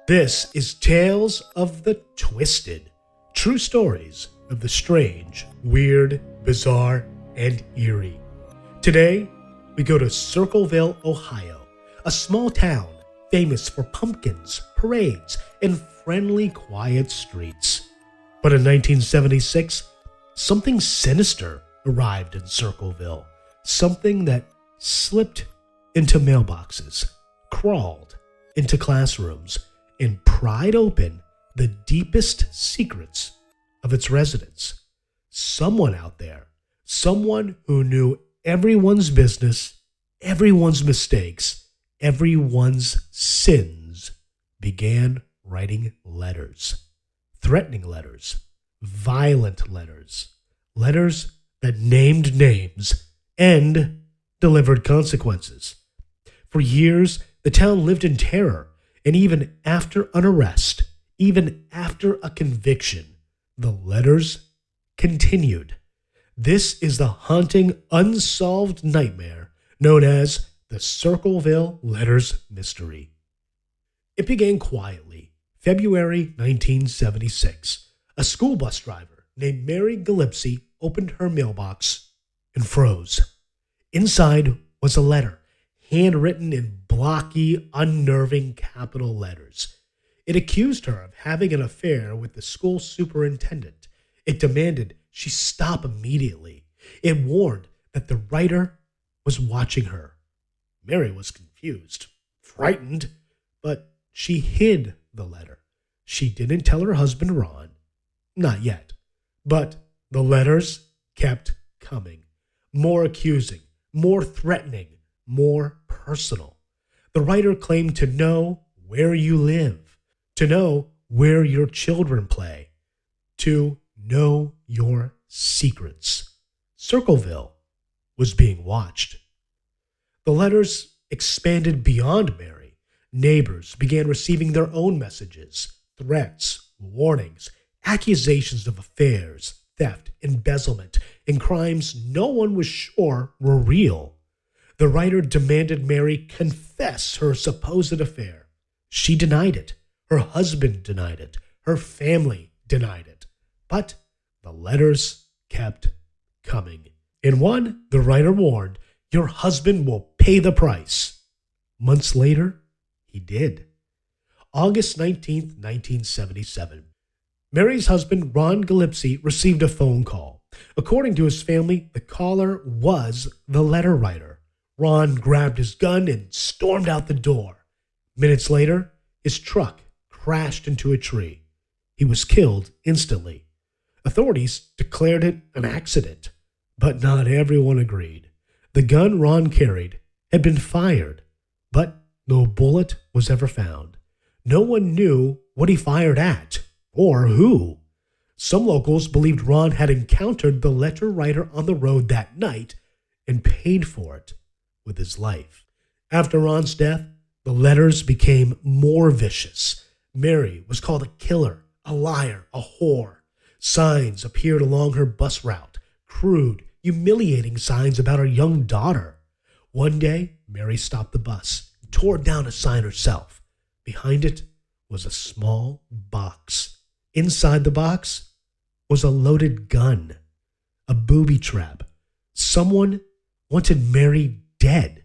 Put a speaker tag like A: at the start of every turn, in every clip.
A: This is Tales of the Twisted, true stories of the strange, weird, bizarre, and eerie. Today, we go to Circleville, Ohio, a small town famous for pumpkins, parades, and friendly, quiet streets. But in 1976, something sinister arrived in Circleville, something that slipped into mailboxes, crawled into classrooms, and pried open the deepest secrets of its residents. Someone out there, someone who knew everyone's business, everyone's mistakes, everyone's sins, began writing letters. Threatening letters, violent letters, letters that named names and delivered consequences. For years, the town lived in terror. And even after an arrest, even after a conviction, the letters continued. This is the haunting, unsolved nightmare known as the Circleville Letters mystery. It began quietly, February 1976. A school bus driver named Mary Gillespie opened her mailbox and froze. Inside was a letter, handwritten in blocky, unnerving capital letters. It accused her of having an affair with the school superintendent. It demanded she stop immediately. It warned that the writer was watching her. Mary was confused, frightened, but she hid the letter. She didn't tell her husband Ron. Not yet. But the letters kept coming. More accusing, more threatening, more personal. The writer claimed to know where you live, to know where your children play, to know your secrets. Circleville was being watched. The letters expanded beyond Mary. Neighbors began receiving their own messages, threats, warnings, accusations of affairs, theft, embezzlement, and crimes no one was sure were real. The writer demanded Mary confess her supposed affair. She denied it. Her husband denied it. Her family denied it. But the letters kept coming. In one, the writer warned, "Your husband will pay the price." Months later, he did. August 19th, 1977. Mary's husband, Ron Gillespie, received a phone call. According to his family, the caller was the letter writer. Ron grabbed his gun and stormed out the door. Minutes later, his truck crashed into a tree. He was killed instantly. Authorities declared it an accident, but not everyone agreed. The gun Ron carried had been fired, but no bullet was ever found. No one knew what he fired at or who. Some locals believed Ron had encountered the letter writer on the road that night and paid for it with his life. After Ron's death, the letters became more vicious. Mary was called a killer, a liar, a whore. Signs appeared along her bus route, crude, humiliating signs about her young daughter. One day, Mary stopped the bus, tore down a sign herself. Behind it was a small box. Inside the box was a loaded gun, a booby trap. Someone wanted Mary dead.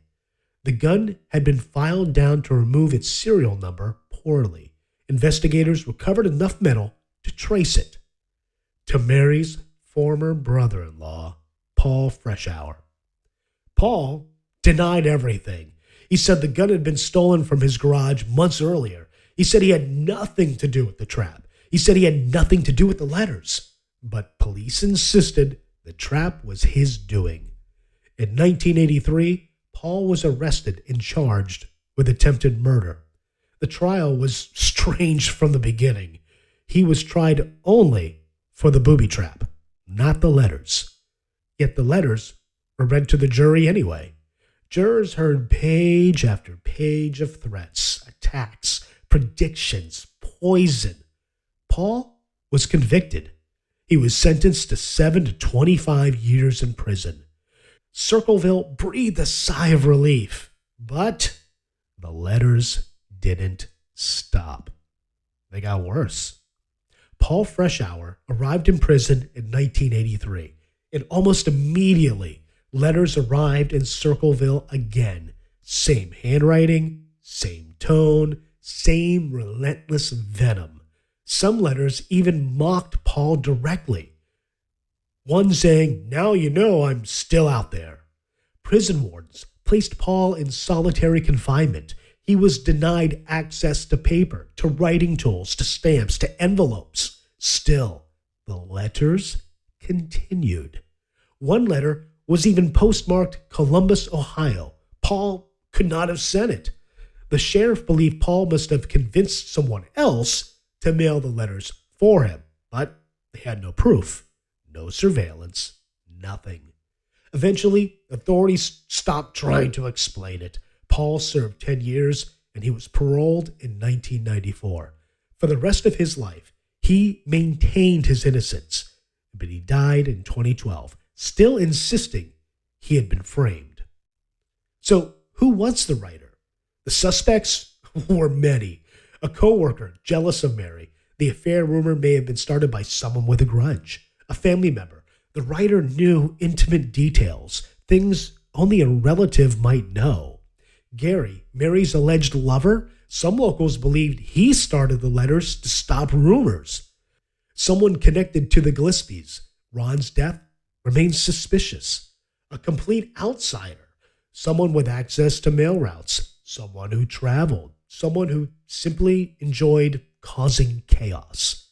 A: The gun had been filed down to remove its serial number poorly. Investigators recovered enough metal to trace it to Mary's former brother-in-law, Paul Freshour. Paul denied everything. He said the gun had been stolen from his garage months earlier. He said he had nothing to do with the trap. He said he had nothing to do with the letters. But police insisted the trap was his doing. In 1983, Paul was arrested and charged with attempted murder. The trial was strange from the beginning. He was tried only for the booby trap, not the letters. Yet the letters were read to the jury anyway. Jurors heard page after page of threats, attacks, predictions, poison. Paul was convicted. He was sentenced to 7 to 25 years in prison. Circleville breathed a sigh of relief, but the letters didn't stop. they got worse. Paul Freshour arrived in prison in 1983, and almost immediately, letters arrived in Circleville again. Same handwriting, same tone, same relentless venom. Some letters even mocked Paul directly. One saying, "Now you know I'm still out there." Prison wardens placed Paul in solitary confinement. He was denied access to paper, to writing tools, to stamps, to envelopes. Still, the letters continued. One letter was even postmarked Columbus, Ohio. Paul could not have sent it. The sheriff believed Paul must have convinced someone else to mail the letters for him, but they had no proof, no surveillance, nothing. Eventually, authorities stopped trying to explain it. Paul served 10 years, and he was paroled in 1994. For the rest of his life, he maintained his innocence, but he died in 2012, still insisting he had been framed. So, who was the writer? The suspects were many. A co-worker jealous of Mary. The affair rumor may have been started by someone with a grudge. A family member. The writer knew intimate details, things only a relative might know. Gary, Mary's alleged lover, some locals believed he started the letters to stop rumors. Someone connected to the Gillespies. Ron's death remains suspicious. A complete outsider. Someone with access to mail routes. Someone who traveled. Someone who simply enjoyed causing chaos.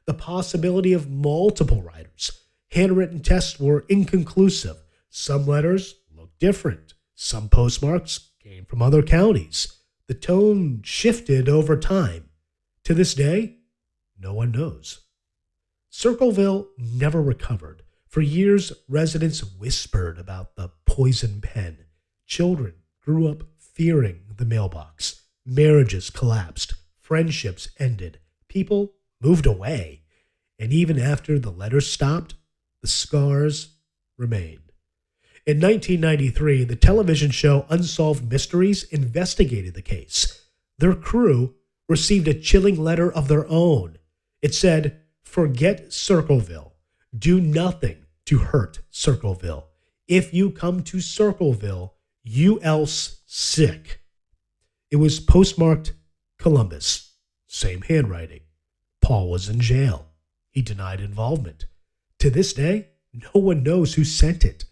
A: The possibility of multiple writers. Handwritten tests were inconclusive. Some letters looked different. Some postmarks came from other counties. The tone shifted over time. To this day, no one knows. Circleville never recovered. For years, residents whispered about the poison pen. Children grew up fearing the mailbox. Marriages collapsed. Friendships ended. People moved away. And even after the letters stopped, the scars remained. In 1993, the television show Unsolved Mysteries investigated the case. Their crew received a chilling letter of their own. It said, "Forget Circleville. Do nothing to hurt Circleville. If you come to Circleville, you else sick." It was postmarked Columbus. Same handwriting. Paul was in jail. He denied involvement. To this day, no one knows who sent it.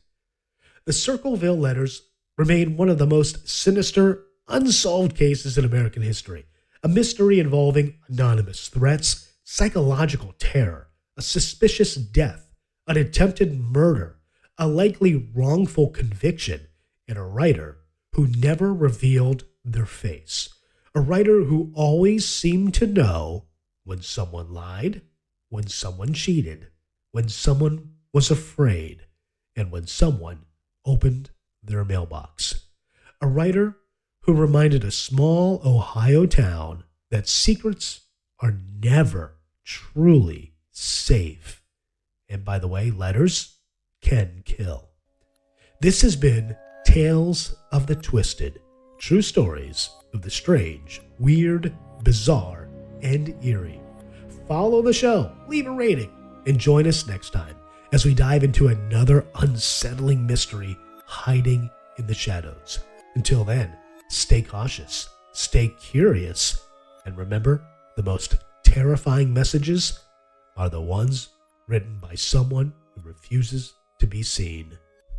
A: The Circleville Letters remain one of the most sinister, unsolved cases in American history. A mystery involving anonymous threats, psychological terror, a suspicious death, an attempted murder, a likely wrongful conviction, and a writer who never revealed their face. A writer who always seemed to know when someone lied, when someone cheated, when someone was afraid, and when someone opened their mailbox. A writer who reminded a small Ohio town that secrets are never truly safe. And by the way, letters can kill. This has been Tales of the Twisted, true stories of the strange, weird, bizarre, and eerie. Follow the show, leave a rating, and join us next time as we dive into another unsettling mystery hiding in the shadows. Until then, stay cautious, stay curious, and remember, the most terrifying messages are the ones written by someone who refuses to be seen.